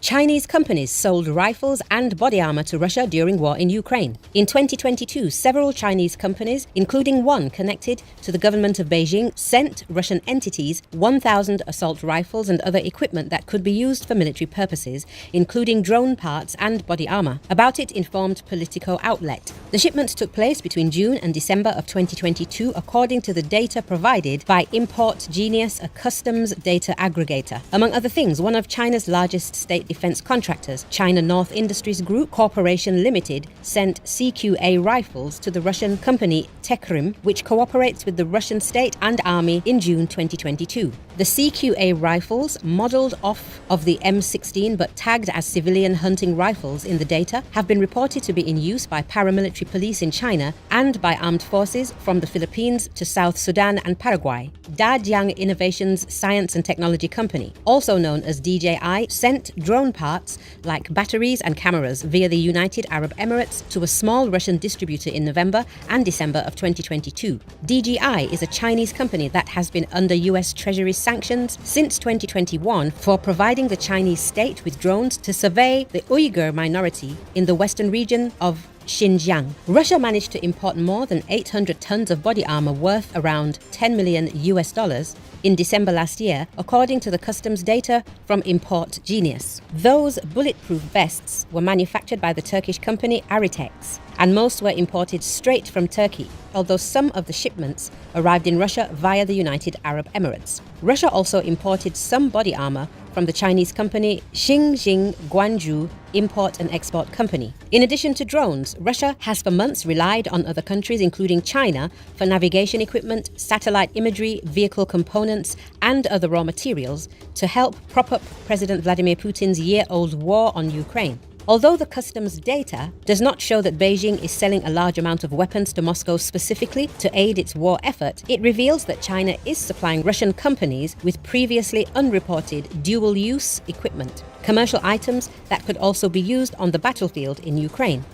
Chinese companies sold rifles and body armor to Russia during war in Ukraine. In 2022, several Chinese companies, including one connected to the government of Beijing, sent Russian entities 1,000 assault rifles and other equipment that could be used for military purposes, including drone parts and body armor. About it informed Politico outlet. The shipment took place between June and December of 2022, according to the data provided by Import Genius, a customs data aggregator. Among other things, one of China's largest state defense contractors, China North Industries Group Corporation Limited, sent CQA rifles to the Russian company Tekrim, which cooperates with the Russian state and army, in June 2022. The CQA rifles, modeled off of the M16 but tagged as civilian hunting rifles in the data, have been reported to be in use by paramilitary police in China and by armed forces from the Philippines to South Sudan and Paraguay. Dajiang Innovations Science and Technology Company, also known as DJI, sent drone parts like batteries and cameras via the United Arab Emirates to a small Russian distributor in November and December of 2022. DJI is a Chinese company that has been under US Treasury sanctions since 2021 for providing the Chinese state with drones to survey the Uyghur minority in the western region of Xinjiang. Russia managed to import more than 800 tons of body armor worth around $10 million in December last year, according to the customs data from Import Genius. Those bulletproof vests were manufactured by the Turkish company Aritex, and most were imported straight from Turkey, although some of the shipments arrived in Russia via the United Arab Emirates. Russia also imported some body armor from the Chinese company Xinjiang Guanzhou Import and Export Company. In addition to drones, Russia has for months relied on other countries, including China, for navigation equipment, satellite imagery, vehicle components, and other raw materials to help prop up President Vladimir Putin's year-old war on Ukraine. Although the customs data does not show that Beijing is selling a large amount of weapons to Moscow specifically to aid its war effort, it reveals that China is supplying Russian companies with previously unreported dual-use equipment, commercial items that could also be used on the battlefield in Ukraine.